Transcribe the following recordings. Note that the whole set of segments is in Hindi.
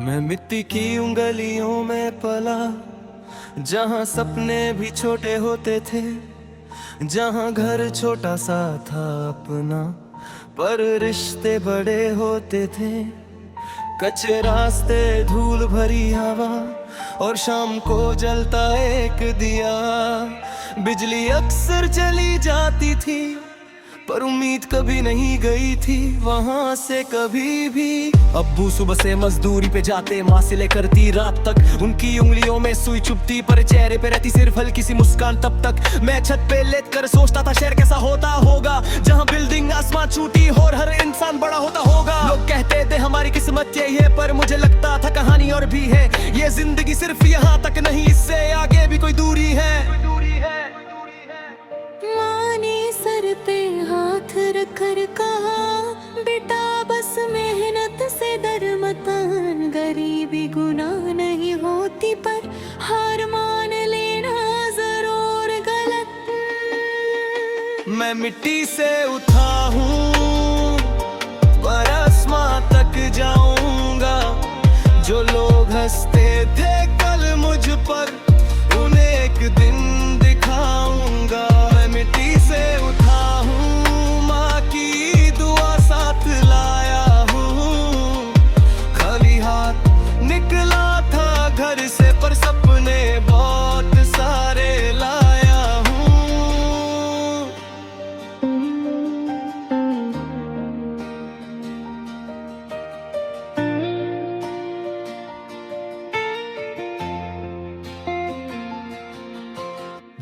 मैं मिट्टी की उंगलियों में पला, जहाँ सपने भी छोटे होते थे, जहाँ घर छोटा सा था अपना, पर रिश्ते बड़े होते थे। कच्चे रास्ते, धूल भरी हवा, और शाम को जलता एक दिया। बिजली अक्सर चली जाती थी, पर उम्मीद कभी नहीं गई थी वहाँ से कभी भी। अब्बू सुबह से मजदूरी पे जाते, माँ से लेकर ती रात तक उनकी उंगलियों में सुई चुभती, पर चेहरे पे रहती सिर्फ हल्की सी मुस्कान। तब तक मैं छत पे लेट कर सोचता था शहर कैसा होता होगा, जहाँ बिल्डिंग आसमान छूटी और हर इंसान बड़ा होता होगा। लोग कहते थे हमारी किस्मत यही है, पर मुझे लगता था कहानी और भी है। ये जिंदगी सिर्फ यहाँ तक नहीं, इससे आगे भी कोई दूरी है। माँ ने सर पे हाथ रख कर कहा, बेटा बस मेहनत से दरमतान। गरीबी गुनाह नहीं होती, पर हार मान लेना जरूर गलत। मैं मिट्टी से उठा हूँ, पर आसमां तक जाऊंगा। जो लोग हंसते थे कल मुझ पर, उन्हें एक दिन दिखाऊंगा। मैं मिट्टी से उठा हूँ, माँ की दुआ साथ लाया हूँ। खाली हाथ निकला था घर से, पर सपने बहुत सारे लाया हूँ।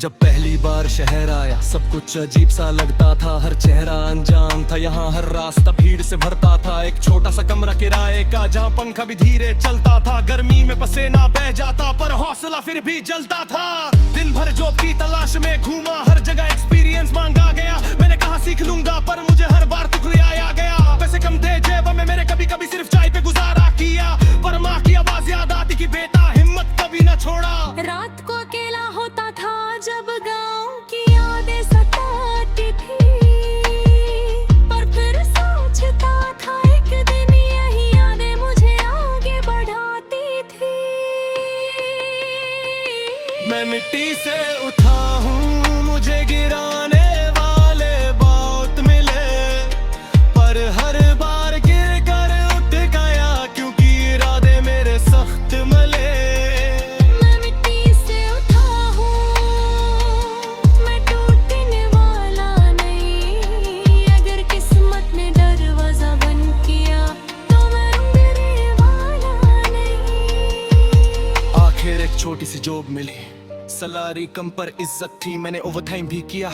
जब पहली बार शहर आया, सब कुछ अजीब सा लगता था। हर चेहरा अनजान था, यहाँ हर रास्ता भीड़ से भरता था। एक छोटा सा कमरा किराए का, जहाँ पंखा भी धीरे चलता था। गर्मी में पसीना बह जाता, पर हौसला फिर भी जलता था। दिन भर जॉब की तलाश में घूमा, हर जगह एक्सपीरियंस मांगा गया। मैंने कहा सीख लूंगा, पर मुझे हर बार ठुकराया गया। पैसे कम थे जेब में मेरे, कभी कभी सिर्फ चाय पे गुजारा किया। पर माँ की आवाज याद आती कि बेटा हिम्मत कभी न छोड़ा। रात को अकेला होता था, जब गांव की यादें सताती थी, पर फिर सोचता था एक दिन यही यादें मुझे आगे बढ़ाती थी। मैं मिट्टी से उठा हूँ, मुझे गिराने वाले बहुत मिले, पर हर बार गिर कर उठ गया, क्योंकि इरादे मेरे सख्त मले। मैं मिट्टी से उठा हूँ, मैं टूटने वाला नहीं। अगर किस्मत ने दरवाजा बंद किया, तो मैं गिरने वाला नहीं। आखिर एक छोटी सी जॉब मिली, सैलरी कम पर इज्जत थी। मैंने ओवरटाइम भी किया,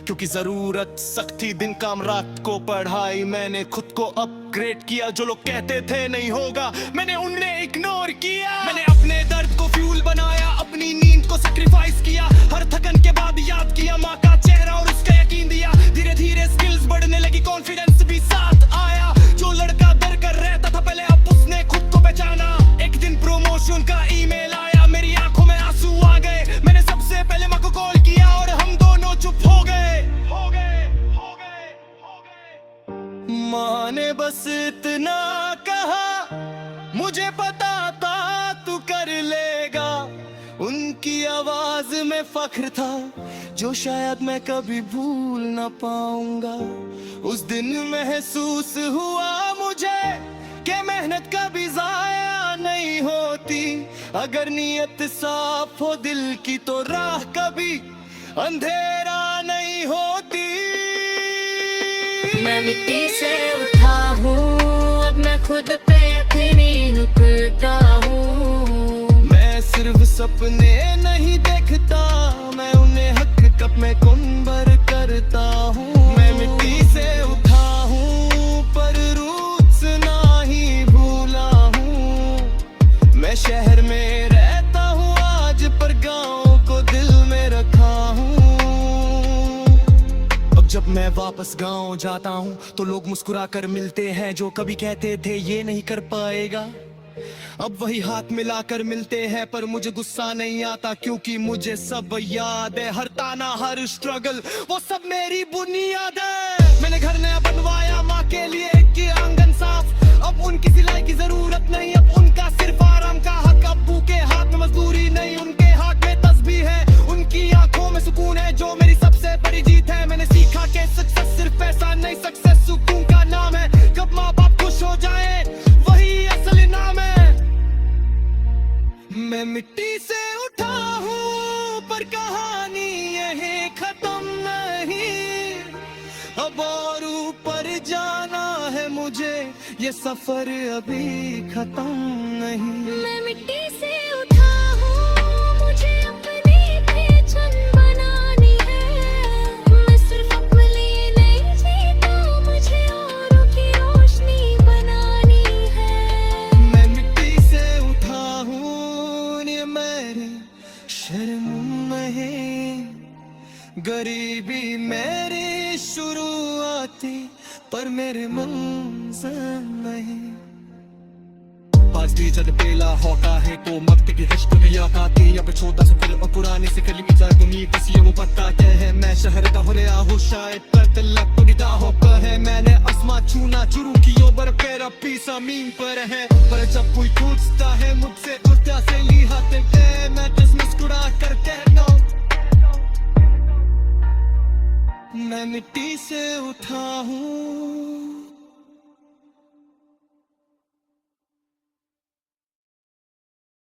क्योंकि जरूरत सख्त थी। दिन काम रात को पढ़ाई, मैंने खुद को अपग्रेड किया। जो लोग कहते थे नहीं होगा, मैंने उन्हें इग्नोर किया। मैंने अपने दर्द को फ्यूल बनाया, अपनी नींद को सैक्रिफाइस किया। हर थकन के बाद याद किया माँ का चेहरा और उसका यकीन दिया। धीरे धीरे स्किल्स बढ़ने लगी, कॉन्फिडेंस भी साथ आया। जो लड़का डर कर रहता था पहले, अब उसने खुद को पहचाना। एक दिन प्रमोशन का ईमेल आया, मेरी आंखों में आंसू आ गए। मैंने सबसे पहले माँ को कॉल किया, और हम दोनों चुप हो गए। माँ ने बस इतना कहा, मुझे पता था तू कर लेगा। उनकी आवाज में फख्र था, जो शायद मैं कभी भूल ना पाऊंगा। उस दिन महसूस हुआ मुझे कि मेहनत कभी जाया नहीं होती। अगर नीयत साफ हो दिल की, तो राह कभी अंधेरा नहीं होती। मैं मिट्टी से उठा हूँ, अब मैं खुद पे यकीन रखता हूँ। मैं सिर्फ सपने नहीं देखता, मैं उन्हें हकीकत में कुंबर करता हूँ। मैं मिट्टी से उठा हूँ, पर रूट्स ना ही भूला हूँ। मैं शहर में रहता हूँ आज, पर गाँव को दिल में रखा हूँ। अब जब मैं वापस गांव जाता हूँ, तो लोग मुस्कुरा कर मिलते हैं। जो कभी कहते थे ये नहीं कर पाएगा, अब वही हाथ मिलाकर मिलते हैं। पर मुझे गुस्सा नहीं आता, क्योंकि मुझे सब याद है। हर ताना, हर स्ट्रगल, वो सब मेरी बुनियाद है। मैंने घर नया बनवाया माँ के लिए, कि आंगन साफ। अब उनकी सिलाई की जरूरत नहीं, अब उनका का सिर्फ आराम का हक। अब्बू के हाथ में मजदूरी नहीं, उनके हाथ में तस्बीह है। उनकी आंखों में सुकून है जो मेरी सबसे बड़ी जीत है। मैंने सीखा कि सक्सेस सिर्फ पैसा नहीं, सक्सेस सुकून का नाम है। जब माँ बाप खुश हो जाए वही असल इनाम है। मैं मिट्टी से उठा हूँ पर कहानी यही खत्म नहीं। अब और ऊपर जाना है मुझे, ये सफर अभी खत्म नहीं। मैं मिट्टी से उठा हूँ, मुझे अपनी पहचान बनानी है। मैं सिर्फ अपने लिए नहीं जीता, मुझे औरों की रोशनी बनानी है। मैं मिट्टी से उठा हूँ, ये मेरे शर्म नहीं। गरीबी मेरी शुरुआती पर मेरे मंज़िल नहीं। पास जब पेला होता है तो मक्ते की हिश्क में या खाती या पे छोटा सा फिल्म पुरानी से कलमी जा गुनी किसी वो पता क्या है। मैं शहर का हो रहा हूँ शायद पर तलक तो निदा होता है। मैंने आसमां छूना शुरू किया पर पैरा पीसा मीन पर है। पर जब कोई पूछता है मुझसे उल्टा से ली हाथ पे, मैं बस मुस्कुरा कर कहता हूँ मैं मिट्टी से उठा हूँ।